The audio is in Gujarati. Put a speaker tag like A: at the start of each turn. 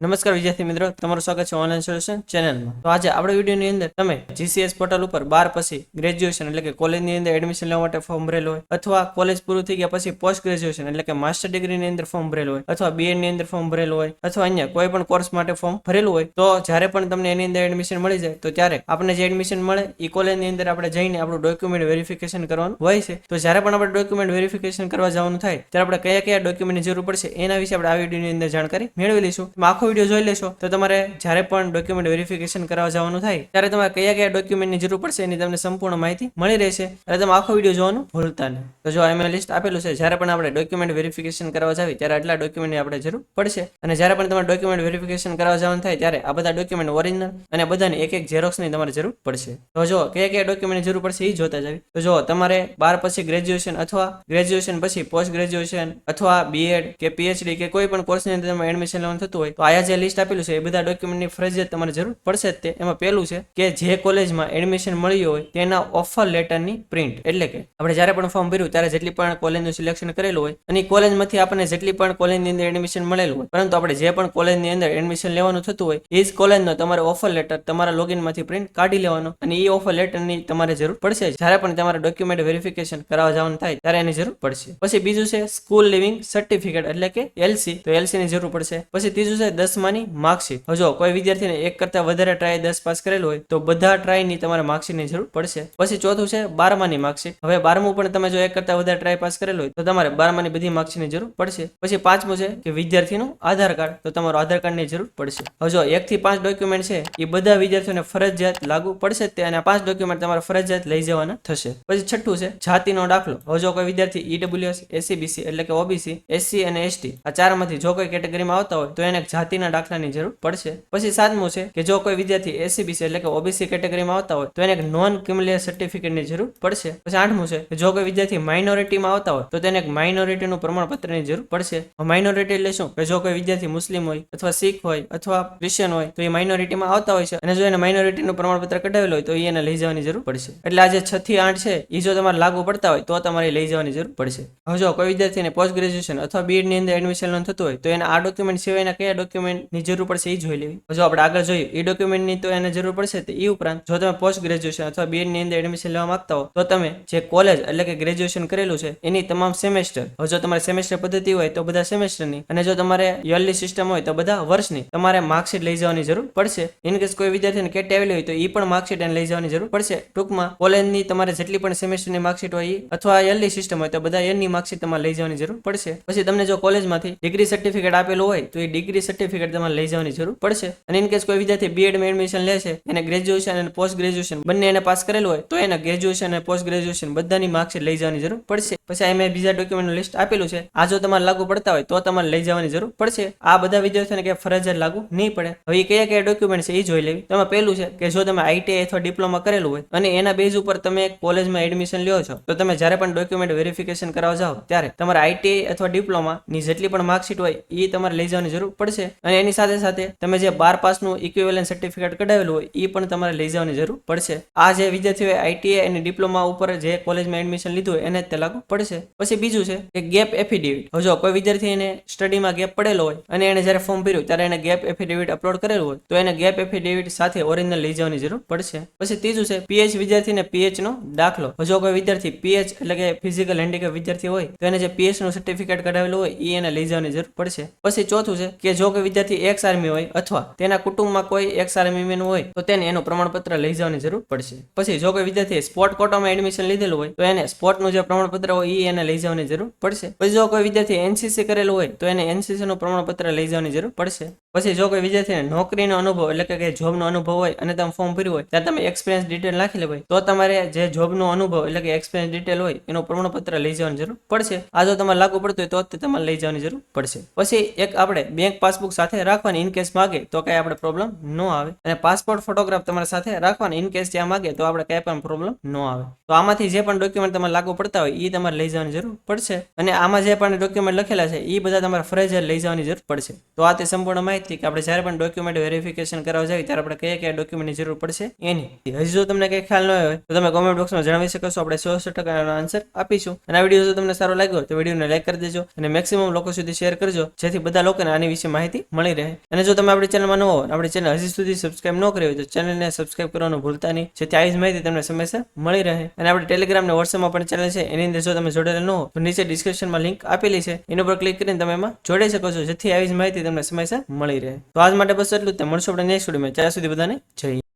A: નમસ્કાર વિદ્યાર્થી મિત્રો, તમારું સ્વાગત છે ઓનલાઈન સોલ્યુશન ચેનલમાં। તો આજે આપણે વિડીયોની અંદર તમે જીસીએસ પોર્ટલ ઉપર 12 પછી ગ્રેજ્યુએશન એટલે કે કોલેજની અંદર એડમિશન લેવા માટે ફોર્મ ભરેલું હોય, અથવા કોલેજ પૂરું થઈ ગયા પછી પોસ્ટ ગ્રેજ્યુએશન એટલે કે માસ્ટર ડિગ્રીની અંદર ફોર્મ ભરેલું હોય, અથવા બીએડ ની અંદર ફોર્મ ભરેલું હોય, અથવા અન્ય કોઈ પણ કોર્સ માટે ફોર્મ ભરેલું હોય, તો જ્યારે પણ તમને એની અંદર એડમિશન મળી જાય તો ત્યારે આપણે જે એડમિશન મળે એ કોલેજની અંદર આપણે જઈને આપણું ડોક્યુમેન્ટ વેરિફિકેશન કરવાનું હોય છે। તો જ્યારે પણ આપણે ડોક્યુમેન્ટ વેરિફિકેશન કરવા જવાનું થાય ત્યારે આપણે કયા કયા ડોક્યુમેન્ટની જરૂર પડશે એના વિશે આપણે આ વિડીયોની અંદર જાણકારી મેળવી લઈશું। આખો વિડીયો જોઈ લેશો તો તમારે જ્યારે પણ ડોક્યુમેન્ટ વેરિફિકેશન કરવા જવાનું થાય ત્યારે તમારે કયા કયા ડોક્યુમેન્ટની જરૂર પડશે એની તમને સંપૂર્ણ માહિતી મળી રહેશે, એટલે તમે આખો વિડીયો જોવાનું ભૂલતા નહીં। તો જો એમાં લિસ્ટ આપેલું છે, જ્યારે પણ આપણે ડોક્યુમેન્ટ વેરિફિકેશન કરવા જાવી ત્યારે આટલા ડોક્યુમેન્ટની આપણે જરૂર પડશે, અને જ્યારે પણ તમારે ડોક્યુમેન્ટ વેરિફિકેશન કરવા જવાનું થાય ત્યારે આ બધા ડોક્યુમેન્ટ ઓરિજિનલ અને બધાની એક ઝેરોક્સની તમારે જરૂર પડશે। તો જો કયા કયા ડોક્યુમેન્ટની જરૂર પડશે એ જોતા જાવી। તો જો તમારે 12 પછી ગ્રેજ્યુએશન અથવા ગ્રેજ્યુએશન પછી પોસ્ટ ગ્રેજ્યુએશન અથવા બીએડ કે પીએચડી કે કોઈ પણ કોર્સની અંદર તમે એડમિશન લેવાનું થતું હોય તો આયા જે લિસ્ટ આપેલું છે એ બધા ડોક્યુમેન્ટની ફરજિયાત તમારે જરૂર પડશે જ તે। એમાં પહેલું છે કે જે કોલેજમાં એડમિશન મળ્યું હોય તેના ઓફર લેટરની પ્રિન્ટ, એટલે કે આપણે જ્યારે પણ ફોર્મ ભર્યું ત્યારે જેટલી પણ કોલેજનું સિલેક્શન કરેલું હોય અને કોલેજમાંથી આપણને જેટલી પણ કોલેજની અંદર એડમિશન મળેલું હોય, પરંતુ આપણે જે પણ કોલેજની અંદર એડમિશન લેવાનું થતું હોય એ જ કોલેજનો તમારે ઓફર લેટર તમારા લોગિનમાંથી પ્રિન્ટ કાઢી લેવાનો, અને એ ઓફર લેટરની તમારે જરૂર પડશે જ્યારે પણ તમારે ડોક્યુમેન્ટ વેરિફિકેશન કરાવવા જવાનું થાય ત્યારે એની જરૂર પડશે। પછી બીજું છે સ્કૂલ લિવિંગ સર્ટિફિકેટ એટલે કે એલસી, તો એલસી ની જરૂર પડશે। પછી ત્રીજું છે 10માની માર્કશીટ। જો કોઈ વિદ્યાર્થીને એક કરતા વધારે ટ્રાય 10 પાસ કરેલું હોય તો બધા ટ્રાયની તમારે માર્કશીટની જરૂર પડશે। પછી ચોથું છે 12માની માર્કશીટ। હવે 12મું પણ તમે જો એક કરતા વધારે ટ્રાય પાસ કરેલું હોય તો તમારે 12માની બધી માર્કશીટની જરૂર પડશે। પછી પાંચમું છે કે વિદ્યાર્થીનું આધાર કાર્ડ, તો તમારું આધાર કાર્ડની જરૂર પડશે। હવે જો 1 થી 5 ડોક્યુમેન્ટ છે એ બધા વિદ્યાર્થીઓને ફરજિયાત લાગુ પડશે તે, અને 5 ડોક્યુમેન્ટ તમારે ફરજિયાત લઈ જવાના થશે। પછી છઠ્ઠું છે જાતિનો દાખલો। હવે જો કોઈ વિદ્યાર્થી ઈડબ્લ્યુએસ, એસસીબીસી એટલે કે ઓબીસી, એસસી અને એસટી આ ચારમાંથી જો કોઈ કેટેગરીમાં આવતા હોય તો એને જાતિના દાખલાની જરૂર પડશે। પછી સાતમું છે કે જો કોઈ વિદ્યાર્થી એસસીબીસી એટલે કે ઓબીસી કેટેગરીમાં આવતા હોય તો એને એક નોન ક્યુમ્યુલેટિવ સર્ટિફિકેટની જરૂર પડશે। પછી આઠમું છે કે જો કોઈ વિદ્યાર્થી માઇનોરિટીમાં આવતા હોય તો તેને એક માઇનોરિટીનું પ્રમાણપત્રની જરૂર પડશે। માઇનોરિટી એટલે શું કે જો કોઈ વિદ્યાર્થી મુસ્લિમ હોય અથવા શીખ હોય અથવા ક્રિશ્ચિયન હોય તો એ માઇનોરિટીમાં આવતા હોય છે, અને જો એને માઇનોરિટીનું પ્રમાણપત્ર કઢાવેલું હોય તો એને લઈ જવાની જરૂર પડશે। એટલે આ જે 6 થી 8 છે એ જો તમારે લાગુ પડતા હોય તો તમારે લઈ જવાની જરૂર પડશે। હવે જો કોઈ વિદ્યાર્થીને પોસ્ટ ગ્રેજ્યુએશન અથવા બીએડ ની અંદર એડમિશન લેવાનું થતું હોય તો એને આ ડોક્યુમેન્ટ સિવાયના કયા ડોક્યુમેન્ટની જરૂર પડશે એ જોઈ લેવી। જો આપણે આગળ જોઈએ એ ડોક્યુમેન્ટની તો એને જરૂર પડશે, એ ઉપરાંત જો તમે પોસ્ટ ગ્રેજ્યુએશન અથવા બીએડ ની અંદર એડમિશન લેવા માંગતા હો તો તમે જે કોલેજ એટલે કે ગ્રેજ્યુએશન કરેલું છે એની તમામ સેમેસ્ટર, જો તમારે સેમેસ્ટર પદ્ધતિ હોય તો બધા સેમેસ્ટરની, અને જો તમારે યરલી સિસ્ટમ હોય તો બધા વર્ષની તમારે માર્કશીટ લઈ જવાની જરૂર પડશે। ઇન કેસ કોઈ વિદ્યાર્થીને કેટ આવેલી હોય તો એ પણ માર્કશીટ એને લઈ જવાની જરૂર પડશે। ટૂંકમાં કોલેજની તમારે જેટલી પણ સેમેસ્ટરની માર્કશીટ હોય એ, અથવા યરલી સિસ્ટમ હોય તો બધા યરની માર્કશીટ તમારે લઈ જવાની જરૂર પડશે। પછી તમને જો કોલેજમાંથી ડિગ્રી સર્ટિફિકેટ આપેલું હોય તો એ ડિગ્રી સર્ટિફિકેટ તમારે લઈ જવાની જરૂર પડશે। અને ઇન કેસ કોઈ વિદ્યાર્થી બીએડમાં એડમિશન લે છે, એને ગ્રેજ્યુએશન અને પોસ્ટ ગ્રેજ્યુએશન બંને એને પાસ કરેલું હોય તો એને ગ્રેજ્યુએશન અને પોસ્ટ ગ્રેજ્યુએશન બધાની માર્કશીટ લઈ જવાની જરૂર પડશે। પછી આ મેં બીજા ડોક્યુમેન્ટનું લિસ્ટ આપેલું છે, આ જો તમારે લાગુ પડતા હોય તો તમારે લઈ જવાની જરૂર પડશે। આ બધા વિદ્યાર્થીઓને કે ફરજિયાત લાગુ નહીં પડે। હવે કયા કયા ડોક્યુમેન્ટ છે એ જોઈ લેવી। તો એમાં પહેલું છે કે જો તમે આઈટીઆઈ અથવા ડિપ્લોમા કરેલું હોય અને એના બેઝ ઉપર તમે કોલેજમાં એડમિશન લ્યો છો તો તમે જ્યારે પણ ડોક્યુમેન્ટ વેરિફિકેશન કરાવવા જાઓ ત્યારે તમારે આઈટીઆઈ અથવા ડિપ્લોમાની જેટલી પણ માર્કશીટ હોય એ તમારે લઈ જવાની જરૂર પડશે। અને એની સાથે સાથે તમે જે 12 પાસનું ઇક્વિવેલન્ટ સર્ટિફિકેટ કઢાવેલું હોય એ પણ તમારે લઈ જવાની જરૂર પડશે। આ જે વિદ્યાર્થીઓએ આઈટીઆઈ અને ડિપ્લોમા ઉપર જે કોલેજમાં એડમિશન લીધું હોય એને જ તે લાગુ પડશે। પછી બીજું છે કે ગેપ એફિડેવિટ। હવે જો કોઈ વિદ્યાર્થીને સ્ટડીમાં ગેપ પડેલો હોય અને એને જ્યારે ફોર્મ ભર્યું ત્યારે એને ગેપ એફિડેવિટ અપલોડ કરેલું હોય તો એને ગેપ એફિડેવિટ સાથે ઓરિજિનલ લઈ જવાની જરૂર પડશે। પછી ત્રીજું છે પીએચ વિદ્યાર્થીને પીએચ નો દાખલો। જો કોઈ વિદ્યાર્થી પીએચ એટલે કે ફિઝિકલ હેન્ડીકેપ વિદ્યાર્થી હોય તો એને જે પીએચ નું સર્ટિફિકેટ કઢાવેલું હોય એ એને લઈ જવાની જરૂર પડશે। પછી ચોથું છે કે જો કોઈ વિદ્યાર્થી એક્સ આર્મી હોય અથવા તેના કુટુંબમાં કોઈ એક્સ આર્મી મેન હોય તો તેને એનું પ્રમાણપત્ર લઈ જવાની જરૂર પડશે। પછી જો કોઈ વિદ્યાર્થી સ્પોર્ટ કોટામાં એડમિશન લીધેલું હોય તો એને સ્પોર્ટનું જે પ્રમાણપત્ર હોય એ એને લઈ જવાની જરૂર પડશે। પછી જો કોઈ વિદ્યાર્થી એનસીસી કરેલું હોય તો એને એનસીસી નું પ્રમાણપત્ર લઈ જવાની જરૂર પડશે। પછી જો કોઈ વિદ્યાર્થીને નોકરીનો અનુભવ એટલે કે જોબનો અનુભવ હોય અને તમે ફોર્મ ભર્યું હોય ત્યાં તમે એક્સપિરિયન્સ ડિટેલ નાખી લેવાય તો તમારે જે જોબનો અનુભવ એટલે કે એક્સપિરિયન્સ ડિટેલ હોય એનું પ્રમાણપત્ર લઈ જવાની જરૂર પડશે। આ જો તમારે લાગુ પડતું હોય તો તમારે લઈ જવાની જરૂર પડશે। પછી એક આપણે બેંક પાસબુક સાથે રાખવાની, ઇન કેસ માગે તો કઈ આપણે પ્રોબ્લેમ ન આવે, અને પાસપોર્ટ ફોટોગ્રાફ તમારી સાથે રાખવાની, ઇન કેસ ત્યાં માગે તો આપણે કઈ પણ પ્રોબ્લેમ ન આવે। તો આમાંથી જે પણ ડોક્યુમેન્ટ તમારે લાગુ પડતા હોય એ તમારે લઈ જવાની જરૂર પડશે, અને આમાં જે પણ ડોક્યુમેન્ટ લખેલા છે એ બધા તમારે ફરજિયાત લઈ જવાની જરૂર પડશે। તો આ તે સંપૂર્ણ માહિતી હતી કે આપણે જ્યારે પણ ડોક્યુમેન્ટ વેરિફિકેશન કરવા જાય ત્યારે આપણે કયા ડોક્યુમેન્ટની જરૂર પડશે એની. હજી જો તમને કંઈ ખ્યાલ ન હોય તો તમે કોમેન્ટ બોક્સમાં જણાવી શકો છો, આપણે 100% એનો આન્સર આપીશું. અને આ વિડીયો જો તમને સારો લાગ્યો તો વિડીયોને લાઈક કરી દેજો અને મેક્સિમમ લોકો સુધી શેર કરજો, જેથી બધા લોકોને આની વિશે માહિતી મળી રહે. અને જો તમે આપણી ચેનલમાં ન હો, આપણી ચેનલ હજી સુધી સબસ્ક્રાઇબ ન કરી હોય તો ચેનલને સબસ્ક્રાઇબ કરવાનું ભૂલતા નહીં, જેથી આવી જ માહિતી તમને સમયસર મળી રહે. અને આપણે ટેલિગ્રામ અને વોટ્સએપમાં પણ ચેનલ છે, એની અંદર જો તમે જોડેલા ન હો તો નીચે ડિસ્ક્રિપ્શનમાં લિંક આપેલી છે, એના પર ક્લિક કરીને તમે એમાં જોડાઈ શકો છો, જેથી આવી જ માહિતી તમને સમયસર મળી રહે. તો આજ માટે બસ એટલું જ. મળશું આપણે નેક્સ્ટ વિડીયોમાં. ત્યાં સુધી બધાને જય.